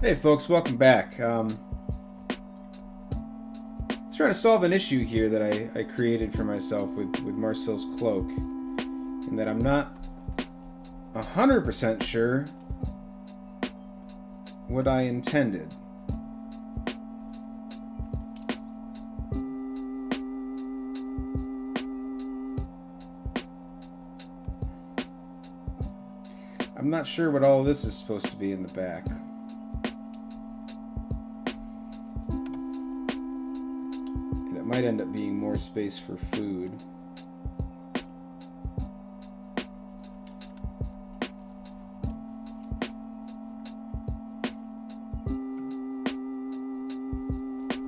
Hey folks, welcome back. Trying to solve an issue here that I created for myself with Marcel's cloak, and that I'm not 100% sure what I intended. I'm not sure what all this is supposed to be in the back. Might end up being more space for food.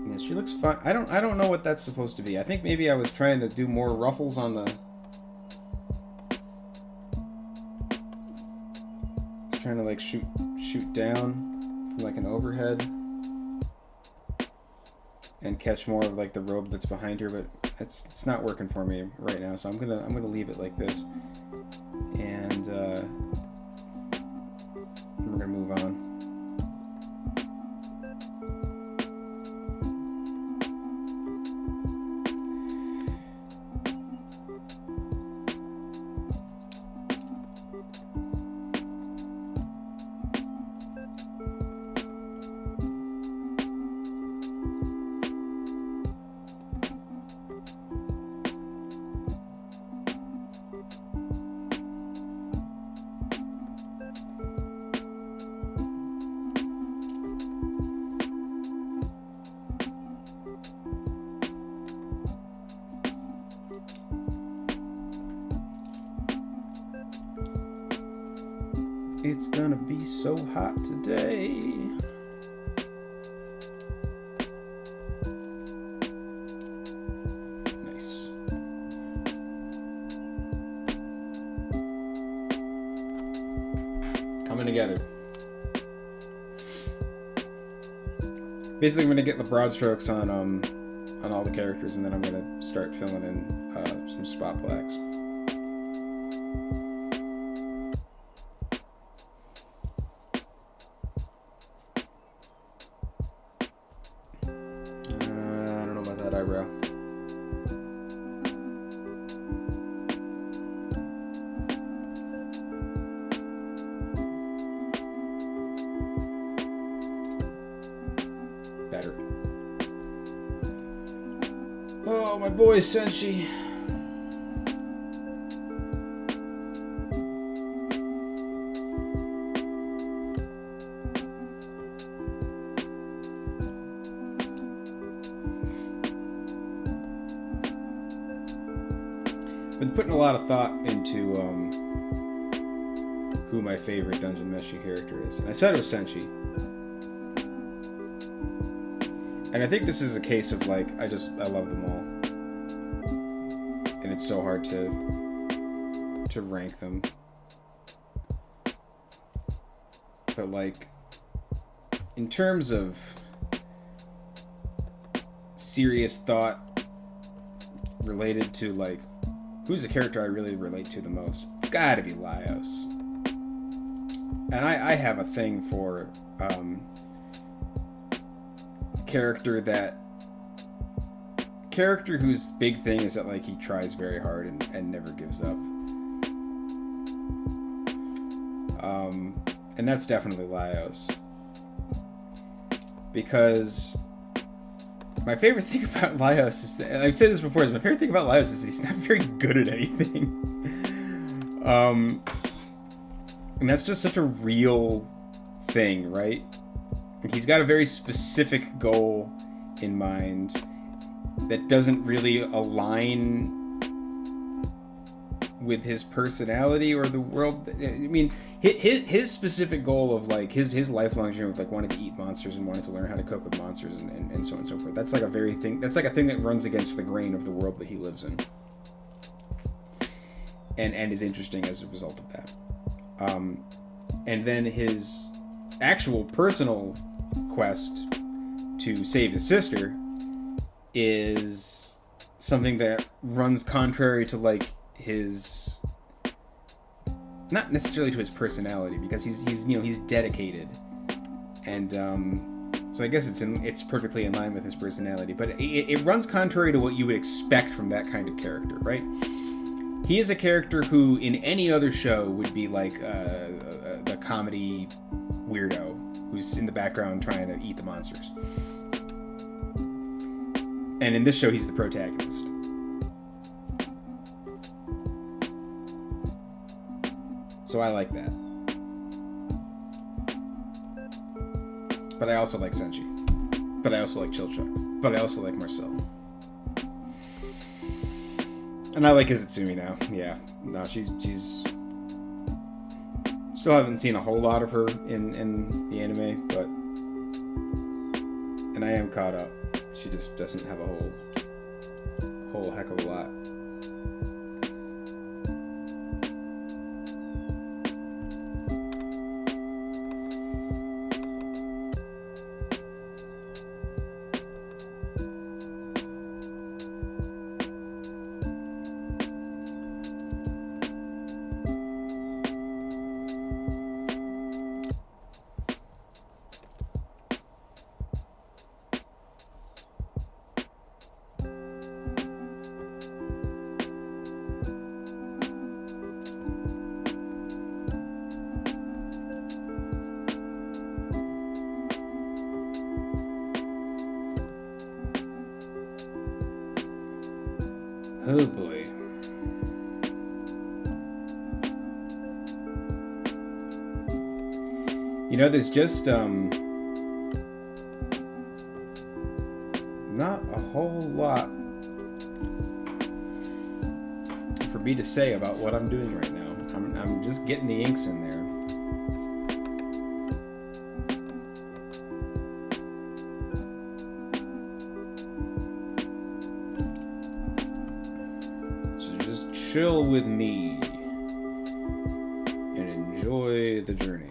Yeah, she looks fine. I don't know what that's supposed to be. I think maybe I was trying to do more ruffles on the. I was trying to like shoot down from like an overhead. And catch more of like the robe that's behind her, but it's not working for me right now. So I'm gonna leave it like this, and we're gonna move on. It's gonna be so hot today. Nice. Coming together. Basically, I'm gonna get the broad strokes on all the characters, and then I'm gonna start filling in some spot blacks. Eyebrow. Better. Oh, my boy Senshi. Been putting a lot of thought into who my favorite Dungeon Meshi character is, and I said it was Senshi. And I think this is a case of like I love them all, and it's so hard to rank them. But like in terms of serious thought related to like who's the character I really relate to the most? It's gotta be Laios. And I have a thing for character whose big thing is that like he tries very hard and never gives up. And that's definitely Laios. Because my favorite thing about Laios is that, and I've said this before, my favorite thing about Laios is that he's not very good at anything. And that's just such a real thing, right? He's got a very specific goal in mind that doesn't really align with his personality or the world. I mean, his specific goal of like his lifelong dream of like wanting to eat monsters and wanting to learn how to cook with monsters and so on and so forth. That's like a thing that runs against the grain of the world that he lives in, and is interesting as a result of that. And then his actual personal quest to save his sister is something that runs contrary to like his, not necessarily to his personality, because he's dedicated And so I guess it's perfectly in line with his personality, but it runs contrary to what you would expect from that kind of character, right? He is a character who, in any other show, would be like the comedy weirdo who's in the background trying to eat the monsters. And in this show, he's the protagonist. So I like that. But I also like Senshi. But I also like Chilchuk. But I also like Marcel. And I like Izitsumi now. Yeah. No, she's... Still haven't seen a whole lot of her in the anime, but... And I am caught up. She just doesn't have a whole heck of a lot. Oh boy. You know, there's just not a whole lot for me to say about what I'm doing right now. I'm just getting the inks in there. Chill with me and enjoy the journey.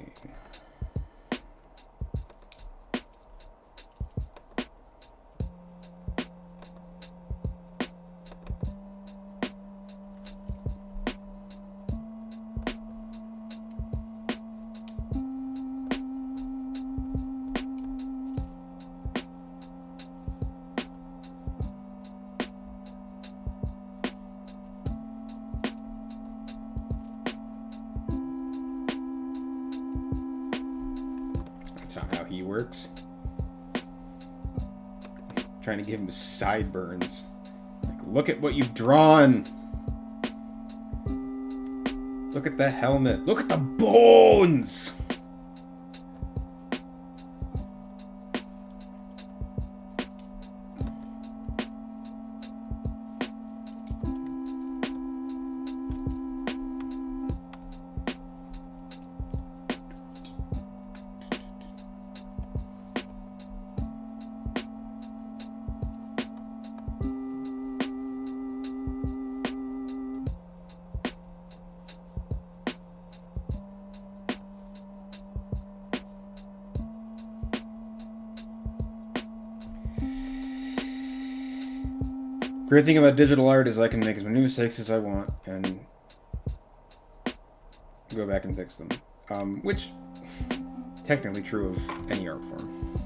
That's not how he works. Trying to give him sideburns. Like, look at what you've drawn. Look at the helmet. Look at the bones. Great thing about digital art is I can make as many mistakes as I want and go back and fix them. Which, technically true of any art form.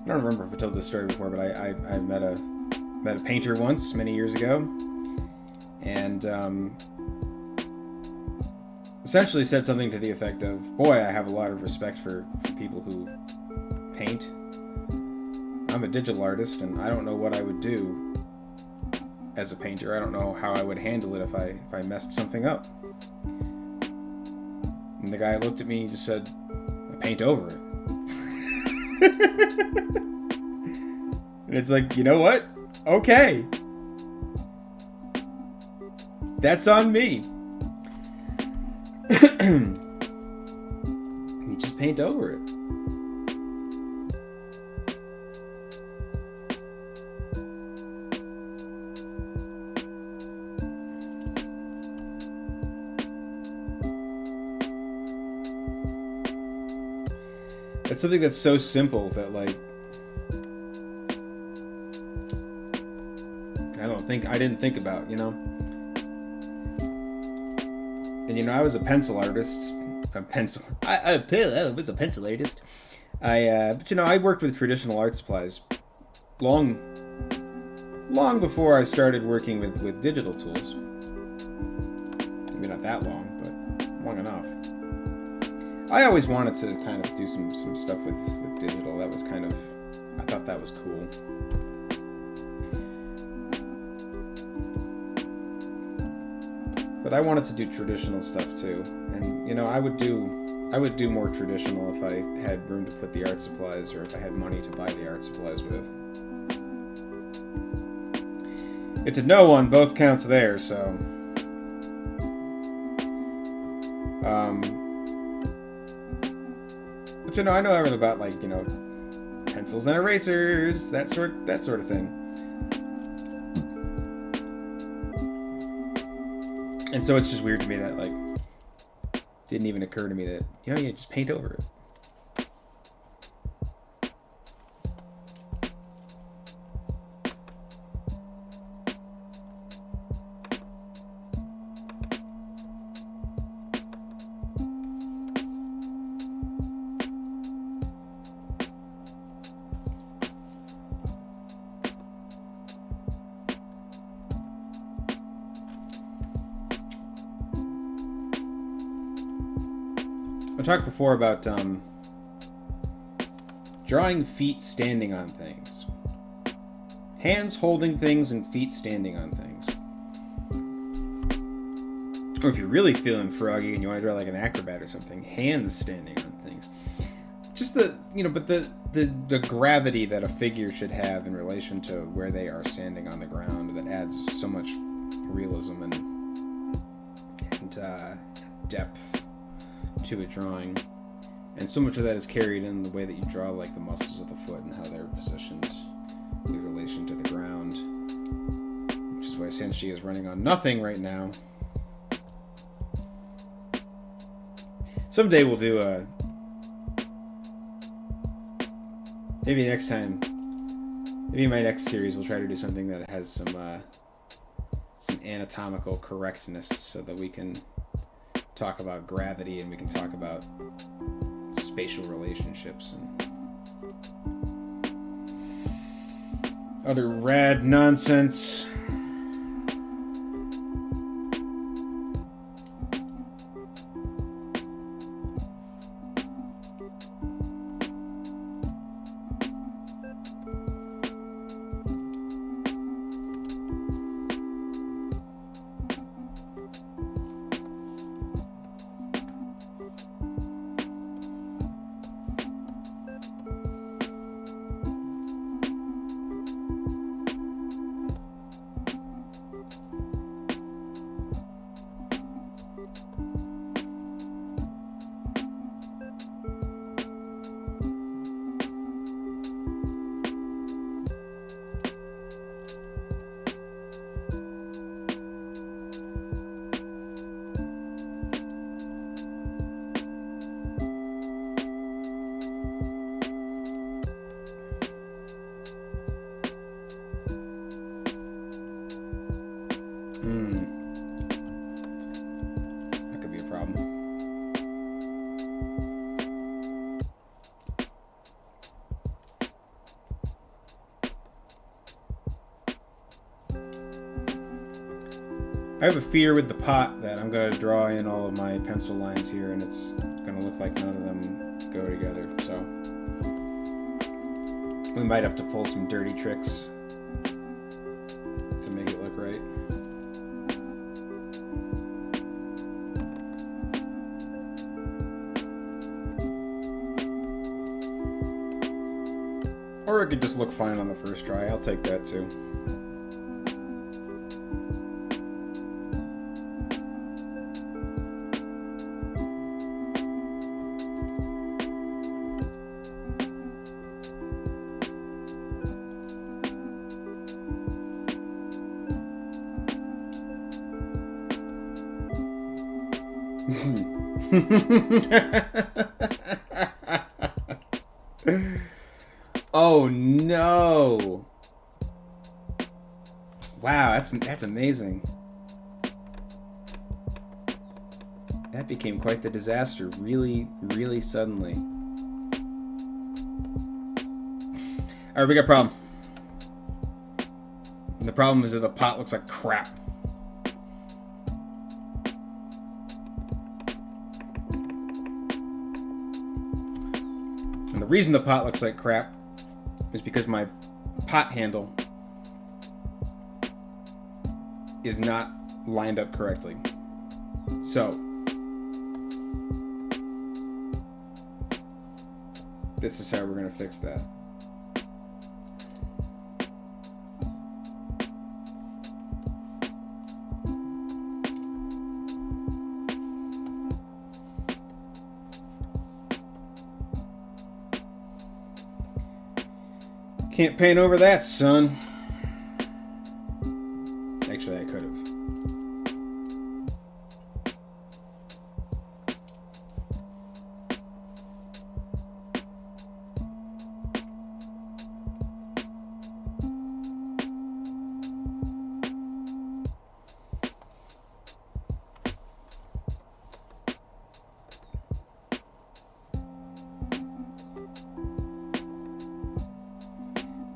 I don't remember if I told this story before, but I met a painter once, many years ago, and essentially said something to the effect of, boy, I have a lot of respect for people who paint. I'm a digital artist, and I don't know what I would do as a painter. I don't know how I would handle it if I messed something up. And the guy looked at me and just said, paint over it. And it's like, you know what? Okay. That's on me. You just paint over it. It's something that's so simple that, like, I didn't think about, you know? And you know, I was a pencil artist. I was a pencil artist. But you know, I worked with traditional art supplies long before I started working with digital tools. Maybe not that long, but long enough. I always wanted to kind of do some stuff with digital. That was kind of, I thought that was cool. But I wanted to do traditional stuff too, and you know, I would do more traditional if I had room to put the art supplies, or if I had money to buy the art supplies with. It's a no on both counts there, so. But you know, I know everything about, like, you know, pencils and erasers, that sort of thing. And so it's just weird to me that, like, didn't even occur to me that, you know, you just paint over it. I talked before about drawing feet standing on things. Hands holding things and feet standing on things. Or if you're really feeling froggy and you want to draw like an acrobat or something, hands standing on things. Just the, you know, but the gravity that a figure should have in relation to where they are standing on the ground, that adds so much realism and depth to a drawing, and so much of that is carried in the way that you draw, like the muscles of the foot and how they're positioned in relation to the ground, which is why Senshi is running on nothing right now. Someday we'll do a, maybe next time, maybe in my next series we'll try to do something that has some anatomical correctness, so that we can talk about gravity and we can talk about spatial relationships and other rad nonsense. That could be a problem. I have a fear with the pot that I'm going to draw in all of my pencil lines here, and it's going to look like none of them go together, so we might have to pull some dirty tricks to make it look right. Or it could just look fine on the first try. I'll take that too. Oh no! Wow, that's amazing. That became quite the disaster really, really suddenly. Alright, we got a problem. And the problem is that the pot looks like crap. And the reason the pot looks like crap is because my pot handle is not lined up correctly. So, this is how we're going to fix that. Can't paint over that, son. Actually, I could have.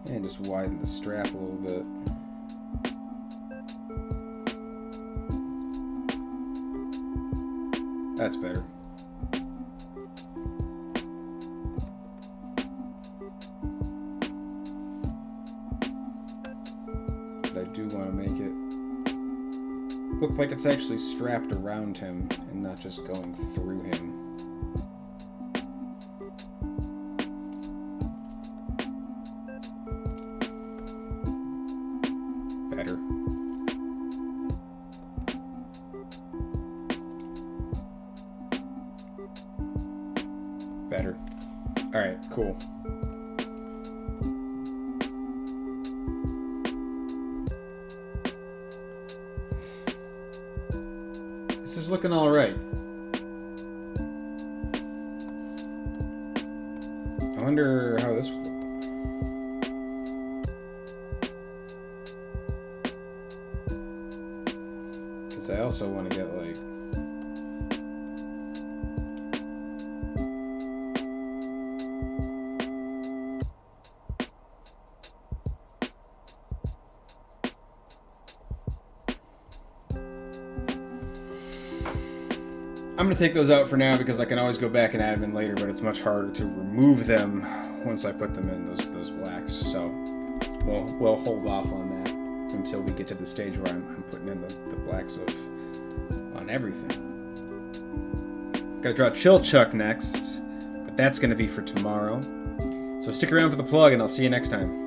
And just widen the strap a little bit. That's better. But I do want to make it look like it's actually strapped around him and not just going through him. Better. Better. Alright, cool. This is looking alright. I wonder how this would look. Because I also want to get like... I'm going to take those out for now because I can always go back and add them in later, but it's much harder to remove them once I put them in those blacks. So we'll hold off on that until we get to the stage where I'm putting in the blacks on everything. Gotta draw Chill Chuck next, but that's going to be for tomorrow. So stick around for the plug and I'll see you next time.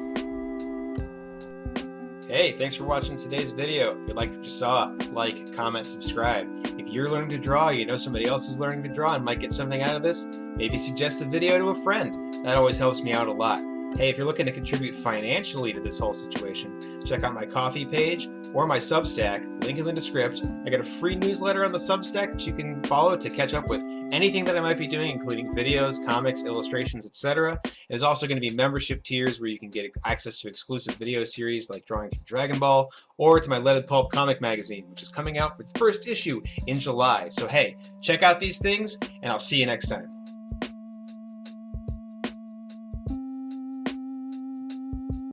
Hey, thanks for watching today's video. If you liked what you saw, like, comment, subscribe. If you're learning to draw, you know somebody else who's learning to draw and might get something out of this, maybe suggest the video to a friend. That always helps me out a lot. Hey, if you're looking to contribute financially to this whole situation, check out my Ko-fi page or my Substack, link in the description. I got a free newsletter on the Substack that you can follow to catch up with anything that I might be doing, including videos, comics, illustrations, etc. There's also going to be membership tiers where you can get access to exclusive video series like Drawing Through Dragon Ball, or to my Leaded Pulp comic magazine, which is coming out for its first issue in July. So hey, check out these things, and I'll see you next time.